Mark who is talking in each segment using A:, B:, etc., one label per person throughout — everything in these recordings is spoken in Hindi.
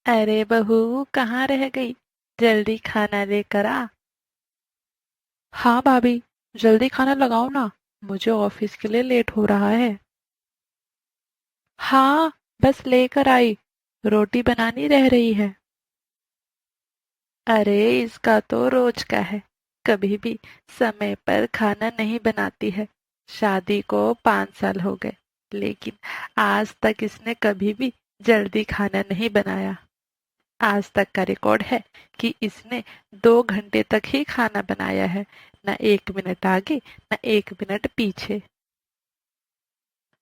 A: अरे बहू, कहाँ रह गई? जल्दी खाना लेकर आ।
B: हाँ भाभी, जल्दी खाना लगाओ ना। मुझे ऑफिस के लिए लेट हो रहा है। हाँ, बस लेकर आई। रोटी बनानी रह रही है।
A: अरे इसका तो रोज का है। कभी भी समय पर खाना नहीं बनाती है। शादी को 5 साल हो गए, लेकिन आज तक इसने कभी भी जल्दी खाना नहीं बनाया। आज तक का रिकॉर्ड है कि इसने 2 घंटे तक ही खाना बनाया है। न 1 मिनट आगे, न 1 मिनट पीछे।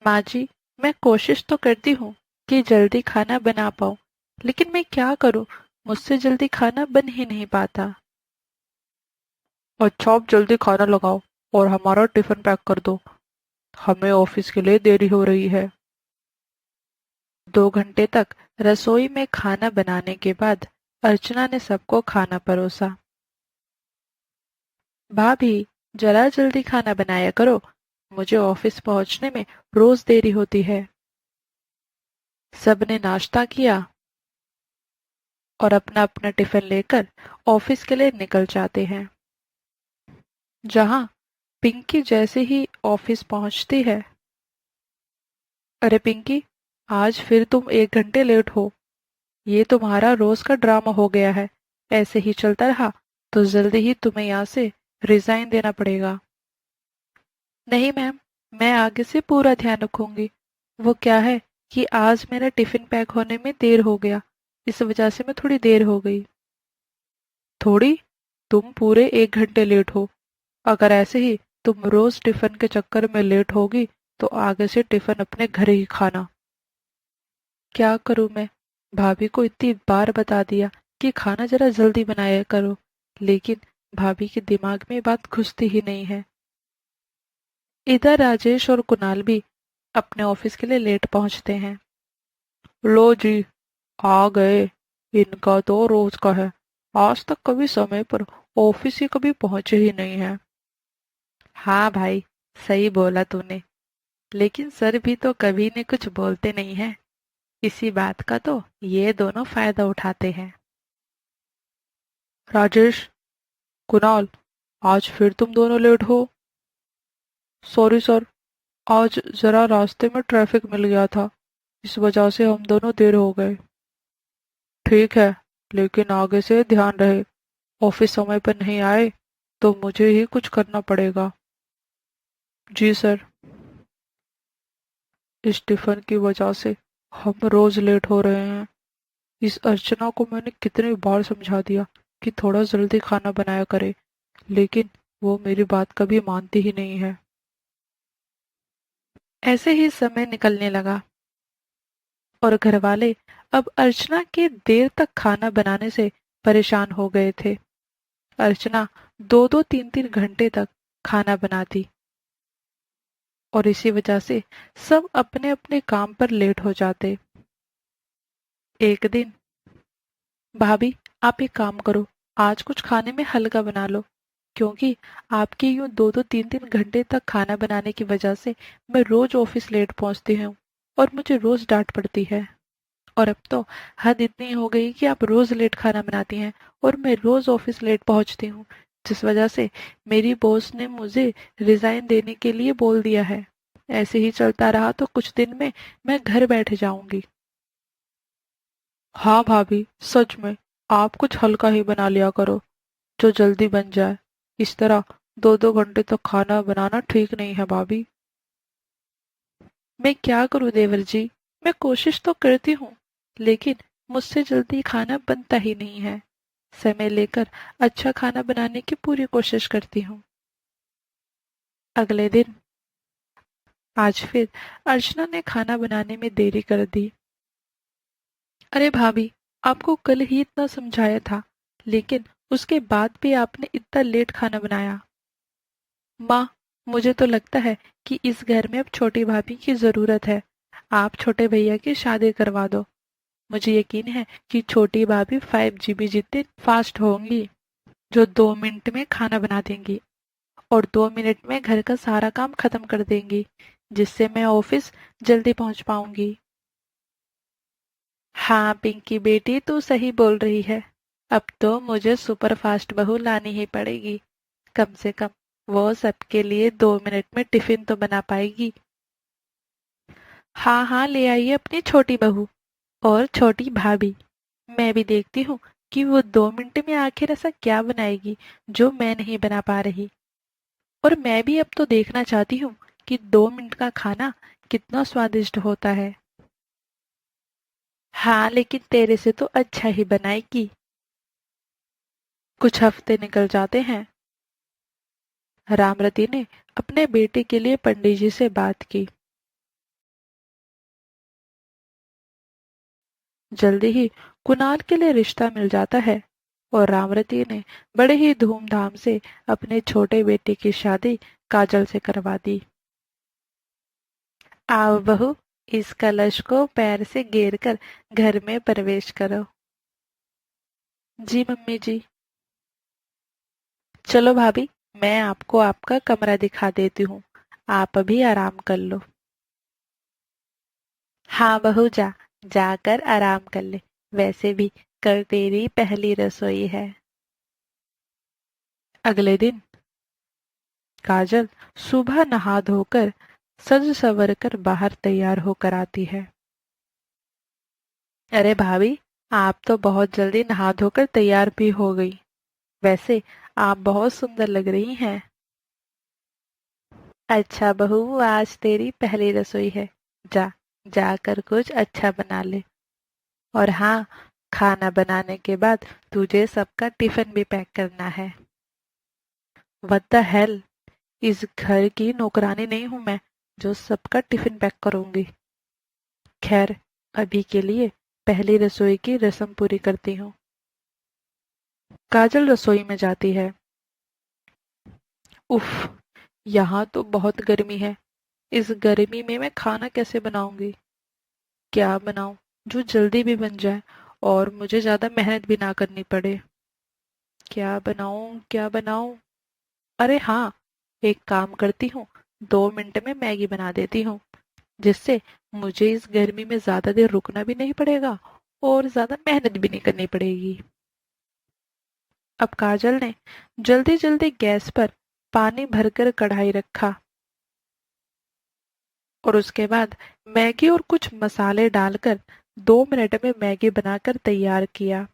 B: माँ जी, मैं कोशिश तो करती हूँ कि जल्दी खाना बना पाऊँ, लेकिन मैं क्या करूँ? मुझसे जल्दी खाना बन ही नहीं पाता। अच्छा, आप जल्दी खाना लगाओ और हमारा टिफिन पैक कर दो। हमें ऑफिस के लिए देरी हो रही है।
A: 2 घंटे तक रसोई में खाना बनाने के बाद अर्चना ने सबको खाना परोसा। भाभी, जरा जल्दी खाना बनाया करो। मुझे ऑफिस पहुंचने में रोज देरी होती है। सबने नाश्ता किया और अपना अपना टिफिन लेकर ऑफिस के लिए निकल जाते हैं। जहां पिंकी जैसे ही ऑफिस पहुंचती है। अरे पिंकी, आज फिर तुम 1 घंटे लेट हो। ये तुम्हारा रोज का ड्रामा हो गया है। ऐसे ही चलता रहा तो जल्दी ही तुम्हें यहाँ से रिजाइन देना पड़ेगा। नहीं मैम, मैं आगे से पूरा ध्यान रखूंगी। वो क्या है कि आज मेरा टिफिन पैक होने में देर हो गया। इस वजह से मैं थोड़ी देर हो गई। थोड़ी? तुम पूरे 1 घंटे लेट हो। अगर ऐसे ही तुम रोज टिफिन के चक्कर में लेट होगी तो आगे से टिफिन अपने घर ही खाना। क्या करूं मैं? भाभी को इतनी बार बता दिया कि खाना जरा जल्दी बनाया करो, लेकिन भाभी के दिमाग में ये बात घुसती ही नहीं है। इधर राजेश और कुणाल भी अपने ऑफिस के लिए लेट पहुंचते हैं। लो जी, आ गए। इनका तो रोज का है। आज तक कभी समय पर ऑफिस ही कभी पहुंचे ही नहीं है। हाँ भाई, सही बोला तूने। लेकिन सर भी तो कभी ने कुछ बोलते नहीं है। इसी बात का तो ये दोनों फायदा उठाते हैं।
B: राजेश, कुणाल, आज फिर तुम दोनों लेट हो। सॉरी सर, आज जरा रास्ते में ट्रैफिक मिल गया था। इस वजह से हम दोनों देर हो गए। ठीक है, लेकिन आगे से ध्यान रहे। ऑफिस समय पर नहीं आए तो मुझे ही कुछ करना पड़ेगा। जी सर। इस टिफिन की वजह से हम रोज लेट हो रहे हैं। इस अर्चना को मैंने कितनी बार समझा दिया कि थोड़ा जल्दी खाना बनाया करे, लेकिन वो मेरी बात कभी मानती ही नहीं है।
A: ऐसे ही समय निकलने लगा और घरवाले अब अर्चना के देर तक खाना बनाने से परेशान हो गए थे। अर्चना 2-2 3-3 घंटे तक खाना बनाती और इसी वजह से सब अपने अपने काम पर लेट हो जाते। एक दिन, भाभी, आप एक काम करो, आज कुछ खाने में हल्का बना लो, क्योंकि आपकी यूं 2-2 3-3 घंटे तक खाना बनाने की वजह से मैं रोज ऑफिस लेट पहुंचती हूँ और मुझे रोज डांट पड़ती है। और अब तो हद इतनी हो गई कि आप रोज लेट खाना बनाती हैं और मैं रोज ऑफिस लेट पहुंचती हूँ, जिस वजह से मेरी बॉस ने मुझे रिजाइन देने के लिए बोल दिया है। ऐसे ही चलता रहा तो कुछ दिन में मैं घर बैठ जाऊंगी।
B: हाँ भाभी, सच में। आप कुछ हल्का ही बना लिया करो, जो जल्दी बन जाए। इस तरह 2-2 घंटे तक खाना बनाना ठीक नहीं है भाभी।
A: मैं क्या करूं देवर जी? मैं कोशिश तो करती हूँ, लेकिन मुझसे जल्दी खाना बनता ही नहीं है। समय लेकर अच्छा खाना बनाने की पूरी कोशिश करती हूँ। अगले दिन, आज फिर अर्चना ने खाना बनाने में देरी कर दी। अरे भाभी, आपको कल ही इतना समझाया था, लेकिन उसके बाद भी आपने इतना लेट खाना बनाया। माँ, मुझे तो लगता है कि इस घर में अब छोटी भाभी की जरूरत है। आप छोटे भैया की शादी करवा दो। मुझे यकीन है कि छोटी भाभी 5 GB जितनी फास्ट होंगी, जो 2 मिनट में खाना बना देंगी और 2 मिनट में घर का सारा काम खत्म कर देंगी, जिससे मैं ऑफिस जल्दी पहुंच पाऊंगी। हाँ पिंकी बेटी, तू सही बोल रही है। अब तो मुझे सुपर फास्ट बहू लानी ही पड़ेगी। कम से कम वो सबके लिए 2 मिनट में टिफिन तो बना पाएगी। हाँ हाँ, ले आइए अपनी छोटी बहू और छोटी भाभी। मैं भी देखती हूँ कि वो 2 मिनट में आखिर ऐसा क्या बनाएगी जो मैं नहीं बना पा रही। और मैं भी अब तो देखना चाहती हूँ कि 2 मिनट का खाना कितना स्वादिष्ट होता है। हाँ लेकिन तेरे से तो अच्छा ही बनाएगी। कुछ हफ्ते निकल जाते हैं। रामरती ने अपने बेटे के लिए पंडित जी से बात की। जल्दी ही कुणाल के लिए रिश्ता मिल जाता है और रामरती ने बड़े ही धूमधाम से अपने छोटे बेटे की शादी काजल से करवा दी। आओ बहू, इस कलश को पैर से घेर कर घर में प्रवेश करो। जी मम्मी जी। चलो भाभी, मैं आपको आपका कमरा दिखा देती हूँ। आप अभी आराम कर लो। हाँ बहू जा, जाकर आराम कर ले। वैसे भी कल तेरी पहली रसोई है। अगले दिन काजल सुबह नहा धोकर सज संवर कर बाहर तैयार होकर आती है। अरे भाभी, आप तो बहुत जल्दी नहा धोकर तैयार भी हो गई। वैसे आप बहुत सुंदर लग रही हैं। अच्छा बहू, आज तेरी पहली रसोई है। जा, जाकर कुछ अच्छा बना ले। और हाँ, खाना बनाने के बाद तुझे सबका टिफिन भी पैक करना है। व्हाट द हेल, इस घर की नौकरानी नहीं हूं मैं जो सबका टिफिन पैक करूंगी। खैर, अभी के लिए पहली रसोई की रस्म पूरी करती हूँ। काजल रसोई में जाती है। उफ, यहाँ तो बहुत गर्मी है। इस गर्मी में मैं खाना कैसे बनाऊंगी? क्या बनाऊं जो जल्दी भी बन जाए और मुझे ज्यादा मेहनत भी ना करनी पड़े? क्या बनाऊं, क्या बनाऊं? अरे हाँ, एक काम करती हूँ, 2 मिनट में मैगी बना देती हूँ, जिससे मुझे इस गर्मी में ज्यादा देर रुकना भी नहीं पड़ेगा और ज्यादा मेहनत भी नहीं करनी पड़ेगी। अब काजल ने जल्दी जल्दी गैस पर पानी भरकर कढ़ाई रखा और उसके बाद मैगी और कुछ मसाले डालकर 2 मिनट में मैगी बनाकर तैयार किया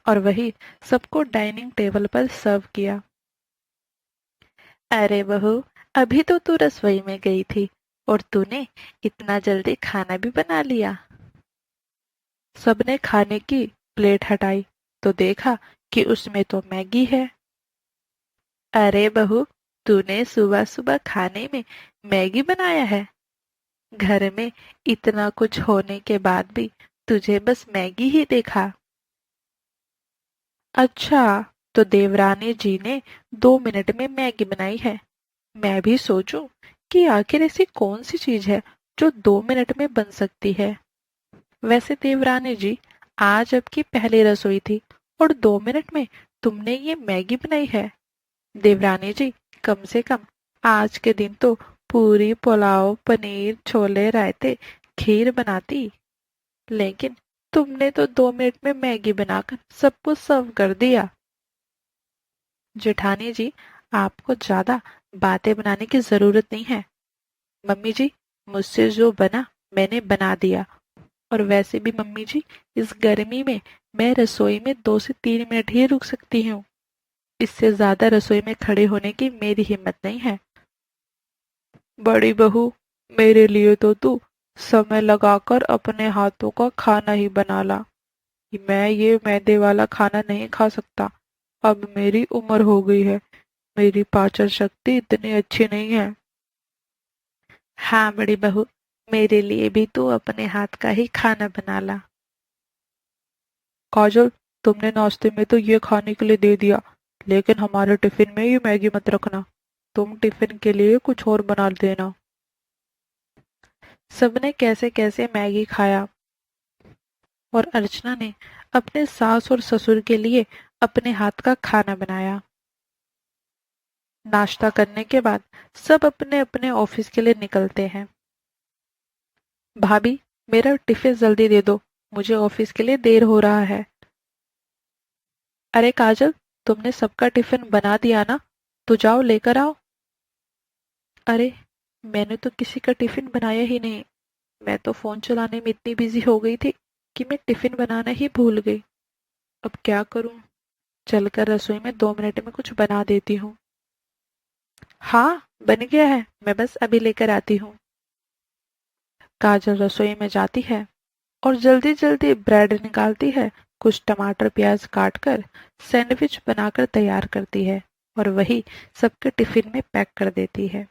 A: और वही सबको डाइनिंग टेबल पर सर्व किया। अरे बहू, अभी तो तू रसोई में गई थी और तूने इतना जल्दी खाना भी बना लिया। सबने खाने की प्लेट हटाई तो देखा कि उसमें तो मैगी है। अरे बहू, तूने सुबह सुबह खाने में मैगी बनाया है? घर में इतना कुछ होने के बाद भी तुझे बस मैगी ही देखा। अच्छा, तो देवरानी जी ने 2 मिनट में मैगी बनाई है। मैं भी सोचूं कि आखिर ऐसी कौन सी चीज है जो 2 मिनट में बन सकती है। वैसे देवरानी जी, आज आपकी पहली रसोई थी और 2 मिनट में तुमने ये मैगी बनाई है। देवरानी जी, कम से कम आज के दिन तो पूरी पुलाव पनीर छोले रायते खीर बनाती, लेकिन तुमने तो 2 मिनट में मैगी बनाकर सबको सर्व कर दिया। जेठानी जी, आपको ज्यादा बातें बनाने की जरूरत नहीं है। मम्मी जी, मुझसे जो बना मैंने बना दिया। और वैसे भी मम्मी जी, इस गर्मी में मैं रसोई में 2 से 3 मिनट ही रुक सकती हूँ। इससे ज्यादा रसोई में खड़े होने की मेरी हिम्मत नहीं है। बड़ी बहू, मेरे लिए तो तू समय लगाकर अपने हाथों का खाना ही बना ला। मैं ये मैदे वाला खाना नहीं खा सकता। अब मेरी उम्र हो गई है, मेरी पाचन शक्ति इतनी अच्छी नहीं है। हाँ बड़ी बहू, मेरे लिए भी तू अपने हाथ का ही खाना बना ला। काजल, तुमने नाश्ते में तो ये खाने के लिए दे दिया, लेकिन हमारे टिफिन में ये मैगी मत रखना। तुम टिफिन के लिए कुछ और बना देना। सबने कैसे कैसे मैगी खाया और अर्चना ने अपने सास और ससुर के लिए अपने हाथ का खाना बनाया। नाश्ता करने के बाद सब अपने अपने ऑफिस के लिए निकलते हैं। भाभी, मेरा टिफिन जल्दी दे दो, मुझे ऑफिस के लिए देर हो रहा है। अरे काजल, तुमने सबका टिफिन बना दिया ना? तो जाओ लेकर आओ। अरे, मैंने तो किसी का टिफिन बनाया ही नहीं। मैं तो फोन चलाने में इतनी बिजी हो गई थी कि मैं टिफिन बनाना ही भूल गई। अब क्या करूं? चलकर रसोई में 2 मिनट में कुछ बना देती हूँ। हाँ, बन गया है, मैं बस अभी लेकर आती हूँ। काजल रसोई में जाती है और जल्दी जल्दी ब्रेड निकालती है, कुछ टमाटर प्याज काट कर सैंडविच बनाकर तैयार करती है और वही सबके टिफिन में पैक कर देती है।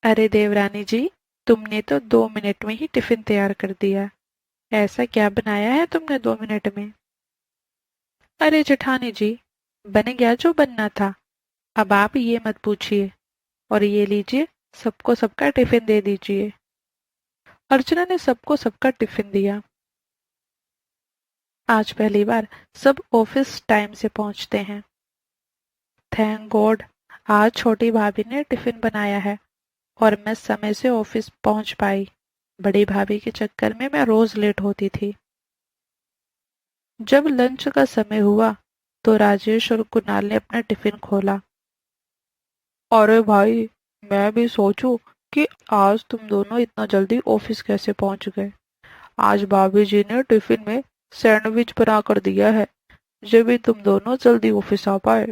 A: अरे देवरानी जी, तुमने तो 2 मिनट में ही टिफिन तैयार कर दिया। ऐसा क्या बनाया है तुमने 2 मिनट में? अरे जेठानी जी, बन गया जो बनना था। अब आप ये मत पूछिए। और ये लीजिए, सबको सबका टिफिन दे दीजिए। अर्चना ने सबको सबका टिफिन दिया। आज पहली बार सब ऑफिस टाइम से पहुंचते हैं। थैंक गॉड, आज छोटी भाभी ने टिफिन बनाया है और मैं समय से ऑफिस पहुंच पाई। बड़ी भाभी के चक्कर में मैं रोज लेट होती थी। जब लंच का समय हुआ तो राजेश और कुणाल ने अपना टिफिन खोला। अरे भाई, मैं भी सोचूं कि आज तुम दोनों इतना जल्दी ऑफिस कैसे पहुंच गए। आज भाभी जी ने टिफिन में सैंडविच बना कर दिया है, जब भी तुम दोनों जल्दी ऑफिस आ पाए।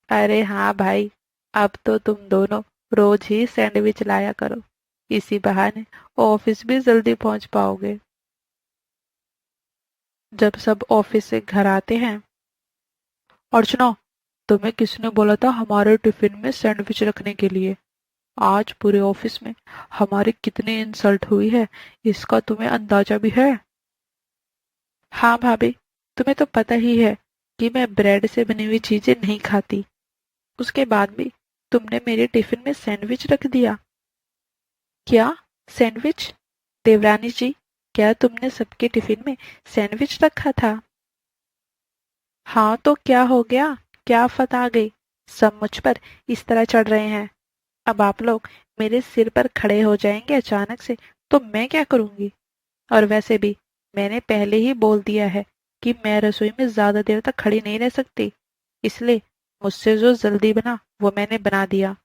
A: अरे हाँ भाई, अब तो तुम दोनों रोज ही सैंडविच लाया करो, इसी बहाने ऑफिस भी जल्दी पहुंच पाओगे। जब सब ऑफिस से घर आते हैं। अर्चना, तुम्हें किसने बोला था हमारे टिफिन में सैंडविच रखने के लिए? आज पूरे ऑफिस में हमारी कितनी इंसल्ट हुई है, इसका तुम्हें अंदाजा भी है? हाँ भाभी, तुम्हें तो पता ही है कि मैं ब्रेड से बनी हुई चीजें नहीं खाती। उसके बाद भी तुमने मेरे टिफिन में सैंडविच रख दिया। क्या? सैंडविच? देवरानी जी, क्या तुमने सबके टिफिन में सैंडविच रखा था? हाँ तो क्या हो गया? क्या आफत आ गई? सब मुझ पर इस तरह चढ़ रहे हैं। अब आप लोग मेरे सिर पर खड़े हो जाएंगे अचानक से, तो मैं क्या करूंगी? और वैसे भी मैंने पहले ही बोल दिया है कि मैं रसोई में ज्यादा देर तक खड़ी नहीं रह सकती, इसलिए मुझसे जो जल्दी बना वो मैंने बना दिया।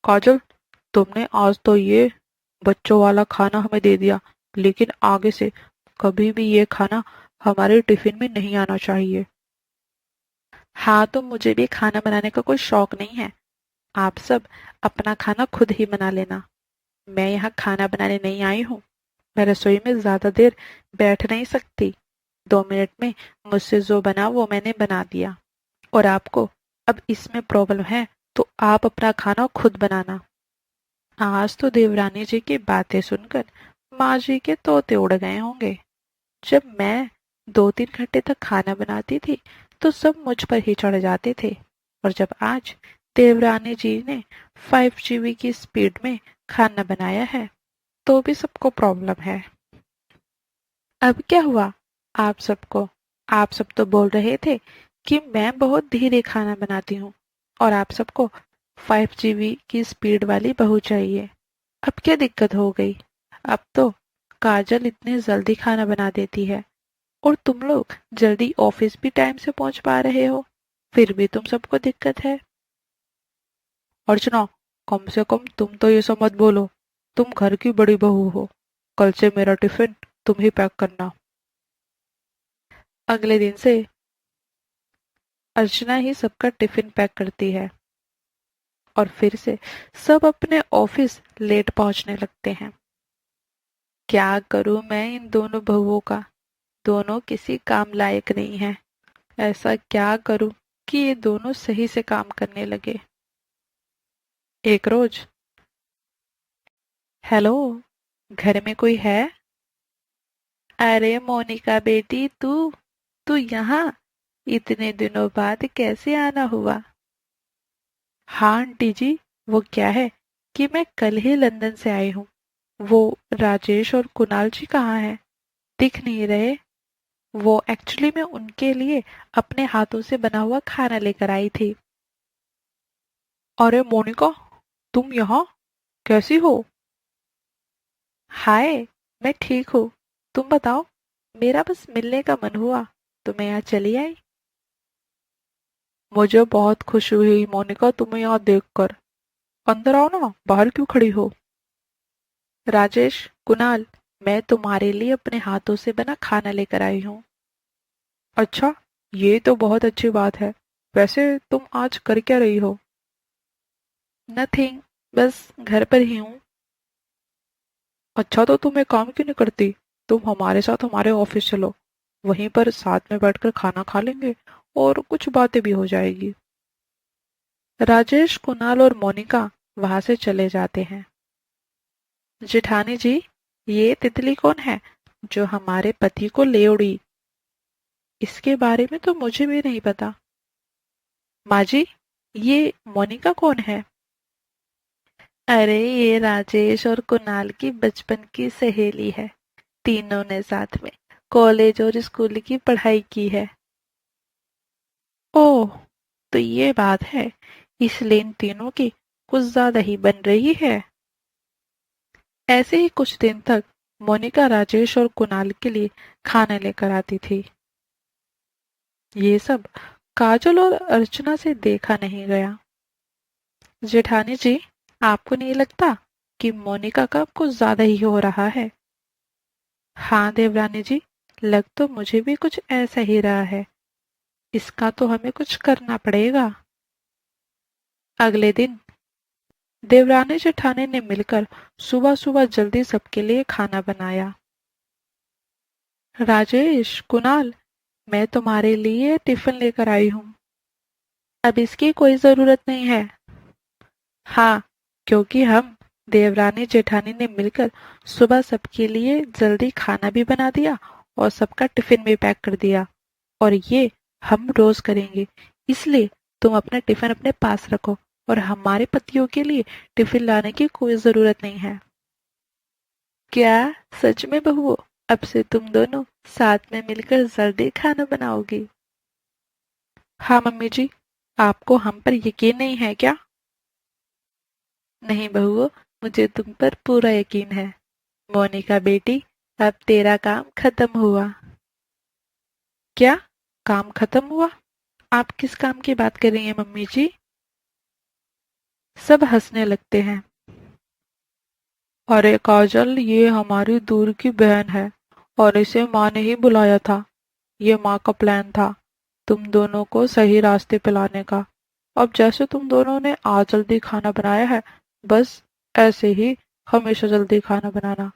A: काजल, तुमने आज तो ये बच्चों वाला खाना हमें दे दिया, लेकिन आगे से कभी भी ये खाना हमारे टिफिन में नहीं आना चाहिए। हाँ तो मुझे भी खाना बनाने का कोई शौक नहीं है। आप सब अपना खाना खुद ही बना लेना। मैं यहाँ खाना बनाने नहीं आई हूँ। मैं रसोई में ज्यादा देर बैठ नहीं सकती। 2 मिनट में मुझसे जो बना वो मैंने बना दिया। और आपको अब इसमें प्रॉब्लम है तो आप अपना खाना खुद बनाना। आज तो देवरानी जी की बातें सुनकर माँ जी के तोते उड़ गए होंगे। जब मैं 2-3 घंटे तक खाना बनाती थी तो सब मुझ पर ही चढ़ जाते थे, और जब आज देवरानी जी ने 5 GB की स्पीड में खाना बनाया है तो भी सबको प्रॉब्लम है। अब क्या हुआ आप सबको? आप सब तो बोल रहे थे कि मैं बहुत धीरे खाना बनाती हूँ और आप सबको 5 GB की स्पीड वाली बहू चाहिए। अब क्या दिक्कत हो गई? अब तो काजल इतनी जल्दी खाना बना देती है और तुम लोग जल्दी ऑफिस भी टाइम से पहुंच पा रहे हो, फिर भी तुम सबको दिक्कत है। अर्चना, कम से कम तुम तो ये सब मत बोलो। तुम घर की बड़ी बहू हो। कल से मेरा टिफिन तुम ही पैक करना। अगले दिन से अर्चना ही सबका टिफिन पैक करती है और फिर से सब अपने ऑफिस लेट पहुंचने लगते हैं। क्या करूं मैं इन दोनों बहुओं का? दोनों किसी काम लायक नहीं है। ऐसा क्या करूं कि ये दोनों सही से काम करने लगे? एक रोज, हेलो, घर में कोई है? अरे मोनिका बेटी, तू तू यहाँ इतने दिनों बाद कैसे आना हुआ? हाँ आंटी जी, वो क्या है कि मैं कल ही लंदन से आई हूँ। वो राजेश और कुणाल जी कहाँ हैं? दिख नहीं रहे। वो एक्चुअली मैं उनके लिए अपने हाथों से बना हुआ खाना लेकर आई थी। अरे मोनिका, तुम यहाँ कैसी हो? हाय, मैं ठीक हूँ। तुम बताओ, मेरा बस मिलने का मन हुआ तो मैं यहाँ चली आई।
B: मुझे बहुत खुशी हुई मोनिका तुम्हें यहाँ देखकर। अंदर आओ ना, बाहर क्यों खड़ी हो?
A: राजेश, कुणाल, मैं तुम्हारे लिए अपने हाथों से बना खाना लेकर आई हूँ।
B: अच्छा, ये तो बहुत अच्छी बात है। वैसे तुम आज कर क्या रही हो?
A: नथिंग, बस घर पर ही हूँ।
B: अच्छा, तो तुम एक काम क्यों नहीं करती? तुम हमारे साथ हमारे ऑफिस चलो। वहीं पर साथ में बैठकर खाना खा लेंगे और कुछ बातें भी हो जाएगी।
A: राजेश, कुणाल और मोनिका वहां से चले जाते हैं। जेठानी जी, ये तितली कौन है जो हमारे पति को ले उड़ी? इसके बारे में तो मुझे भी नहीं पता। माँ जी, ये मोनिका कौन है? अरे, ये राजेश और कुणाल की बचपन की सहेली है। तीनों ने साथ में कॉलेज और स्कूल की पढ़ाई की है। ओह, तो ये बात है। इसलिए इन तीनों की कुछ ज्यादा ही बन रही है। ऐसे ही कुछ दिन तक मोनिका राजेश और कुणाल के लिए खाना लेकर आती थी। ये सब काजल और अर्चना से देखा नहीं गया। जेठानी जी, आपको नहीं लगता कि मोनिका का कुछ ज्यादा ही हो रहा है? हाँ देवरानी जी, लग तो मुझे भी कुछ ऐसा ही रहा है। इसका तो हमें कुछ करना पड़ेगा। अगले दिन देवरानी जेठानी ने मिलकर सुबह सुबह जल्दी सबके लिए खाना बनाया। राजेश, कुणाल, मैं तुम्हारे लिए टिफिन लेकर आई हूँ। अब इसकी कोई जरूरत नहीं है। हाँ, क्योंकि हम देवरानी जेठानी ने मिलकर सुबह सबके लिए जल्दी खाना भी बना दिया और सबका टिफिन भी पैक कर दिया। और ये हम रोज करेंगे। इसलिए तुम अपना टिफिन अपने पास रखो और हमारे पतियों के लिए टिफिन लाने की कोई जरूरत नहीं है। क्या? सच में बहुओं, अब से तुम दोनों साथ में मिलकर जल्दी खाना बनाओगी? हाँ मम्मी जी, आपको हम पर यकीन नहीं है क्या? नहीं बहुओं, मुझे तुम पर पूरा यकीन है। मोनिका बेटी, अब तेरा काम खत्म हुआ। क्या? काम खत्म हुआ? आप किस काम की बात कर रही हैं मम्मी जी? सब हंसने लगते हैं।
B: अरे काजल, ये हमारी दूर की बहन है और इसे माँ ने ही बुलाया था। ये माँ का प्लान था तुम दोनों को सही रास्ते पे लाने का। अब जैसे तुम दोनों ने आज जल्दी खाना बनाया है, बस ऐसे ही हमेशा जल्दी खाना बनाना।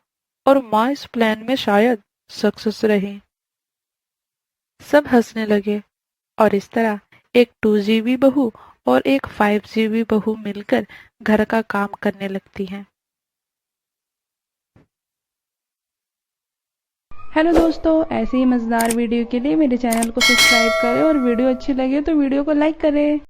B: और माँ इस प्लान में शायद सक्सेस रही।
A: सब हंसने लगे और इस तरह एक 2 GB बहू और एक 5 GB बहू मिलकर घर का काम करने लगती हैं।
C: हेलो दोस्तों, ऐसे ही मज़ेदार वीडियो के लिए मेरे चैनल को सब्सक्राइब करें और वीडियो अच्छी लगे तो वीडियो को लाइक करें।